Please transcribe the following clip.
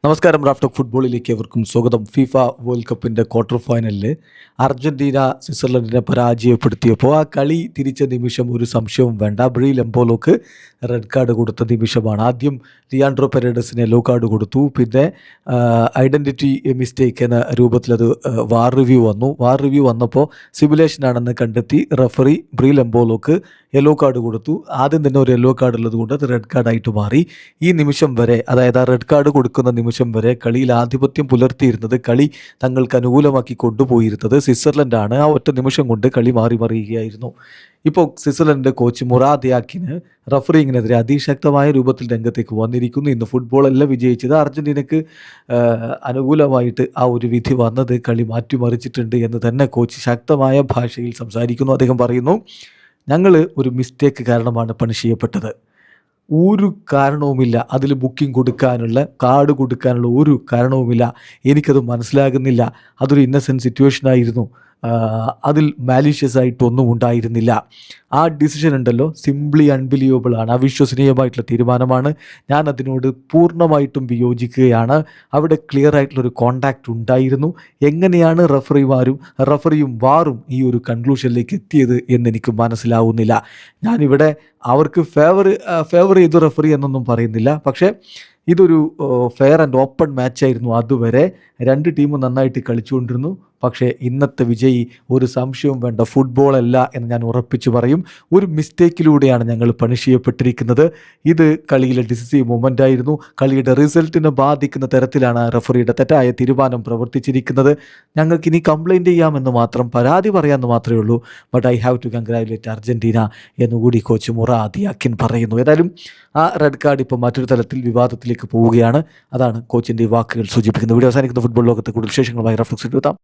നമസ്കാരം. Raf talk ഫുട്ബോളിലേക്ക് എവർക്കും സ്വാഗതം. ഫിഫ വേൾഡ് കപ്പിൻ്റെ ക്വാർട്ടർ ഫൈനലിൽ അർജൻറ്റീന സ്വിറ്റ്സർലൻഡിനെ പരാജയപ്പെടുത്തിയപ്പോൾ ആ കളി തിരിച്ച നിമിഷം ഒരു സംശയവും വേണ്ട. ബ്രീൽ എംബോലോക്ക് റെഡ് കാർഡ് കൊടുത്ത നിമിഷമാണ്. ആദ്യം ലിയാൻഡ്രോ പെരേഡസിന് യെല്ലോ കാർഡ് കൊടുത്തു. പിന്നെ ഐഡൻറ്റിറ്റി മിസ്റ്റേക്ക് എന്ന രൂപത്തിൽ അത് വാർ റിവ്യൂ വന്നപ്പോൾ സിമുലേഷനാണെന്ന് കണ്ടെത്തി റഫറി ബ്രീൽ എംബോലോക്ക് യെല്ലോ കാർഡ് കൊടുത്തു. ആദ്യം തന്നെ ഒരു യെല്ലോ കാർഡ് ഉള്ളത് കൊണ്ട് അത് റെഡ് കാർഡായിട്ട് മാറി. ഈ നിമിഷം വരെ, അതായത് ആ റെഡ് കാർഡ് കൊടുക്കുന്ന നിമിഷം വരെ കളിയിൽ ആധിപത്യം പുലർത്തിയിരുന്നത്, കളി തങ്ങൾക്ക് അനുകൂലമാക്കി കൊണ്ടുപോയിരുന്നത് സ്വിറ്റ്സർലൻഡാണ്. ആ ഒറ്റ നിമിഷം കൊണ്ട് കളി മാറി മറിയുകയായിരുന്നു. ഇപ്പോൾ സ്വിറ്റ്സർലൻഡ് കോച്ച് മുറാദ് യാക്കിന് റഫറിങ്ങിനെതിരെ അതിശക്തമായ രൂപത്തിൽ രംഗത്തേക്ക് വന്നിരിക്കുന്നു. ഇന്ന് ഫുട്ബോളല്ല വിജയിച്ചത്, അർജൻറ്റീനക്ക് അനുകൂലമായിട്ട് ആ ഒരു വിധി വന്നത് കളി മാറ്റിമറിച്ചിട്ടുണ്ട് എന്ന് തന്നെ കോച്ച് ശക്തമായ ഭാഷയിൽ സംസാരിക്കുന്നു. അദ്ദേഹം പറയുന്നു, ഞങ്ങൾ ഒരു മിസ്റ്റേക്ക് കാരണമാണ് പണിഷ് ചെയ്യപ്പെട്ടത്. ഒരു കാരണവുമില്ല, അതിൽ ബുക്കിംഗ് കൊടുക്കാനുള്ള, കാർഡ് കൊടുക്കാനുള്ള ഒരു കാരണവുമില്ല. എനിക്കത് മനസ്സിലാകുന്നില്ല. അതൊരു ഇന്നസെൻറ്റ് സിറ്റുവേഷനായിരുന്നു. അതിൽ മാലീഷ്യസ് ആയിട്ടൊന്നും ഉണ്ടായിരുന്നില്ല. ആ ഡിസിഷൻ ഉണ്ടല്ലോ, സിംപ്ലി അൺബിലീവബിൾ ആണ്, അവിശ്വസനീയമായിട്ടുള്ള തീരുമാനമാണ്. ഞാൻ അതിനോട് പൂർണ്ണമായിട്ടും വിയോജിക്കുകയാണ്. അവിടെ ക്ലിയർ ആയിട്ടുള്ളൊരു കോണ്ടാക്റ്റ് ഉണ്ടായിരുന്നു. എങ്ങനെയാണ് റഫറിയും വാറും ഈ ഒരു കൺക്ലൂഷനിലേക്ക് എത്തിയത് എന്നെനിക്ക് മനസ്സിലാവുന്നില്ല. ഞാനിവിടെ അവർക്ക് ഫേവർ ചെയ്തു റഫറി എന്നൊന്നും പറയുന്നില്ല. പക്ഷേ ഇതൊരു ഫെയർ ആൻഡ് ഓപ്പൺ മാച്ചായിരുന്നു. അതുവരെ രണ്ട് ടീമും നന്നായിട്ട് കളിച്ചുകൊണ്ടിരുന്നു. പക്ഷേ ഇന്നത്തെ വിജയി ഒരു സംശയവും വേണ്ട, ഫുട്ബോളല്ല എന്ന് ഞാൻ ഉറപ്പിച്ചു പറയും. ഒരു മിസ്റ്റേക്കിലൂടെയാണ് ഞങ്ങൾ പണിഷ് ചെയ്യപ്പെട്ടിരിക്കുന്നത്. ഇത് കളിയിലെ ഡിസിസീവ് മൊമെൻ്റ് ആയിരുന്നു. കളിയുടെ റിസൾട്ടിനെ ബാധിക്കുന്ന തരത്തിലാണ് റഫറിയുടെ തെറ്റായ തീരുമാനം പ്രവർത്തിച്ചിരിക്കുന്നത്. ഞങ്ങൾക്കിനി കംപ്ലൈൻറ്റ് ചെയ്യാമെന്ന് മാത്രം, പരാതി പറയാമെന്ന് മാത്രമേ ഉള്ളൂ. But I have to congratulate Argentina എന്നുകൂടി കോച്ച് മുറാദ് യാക്കിൻ പറയുന്നു. ഏതായാലും ആ റെഡ് കാർഡ് ഇപ്പോൾ മറ്റൊരു തലത്തിൽ വിവാദത്തിലേക്ക് പോവുകയാണ്. അതാണ് കോച്ചിൻ്റെ വാക്കുകൾ സൂചിപ്പിക്കുന്നത്. വീഡിയോ അവസാനിക്കുന്ന ഫുട്ബോൾ ലോകത്തെ കൂടുതൽ വിശേഷങ്ങളുമായി റഫ്ലക്സ് എത്താം.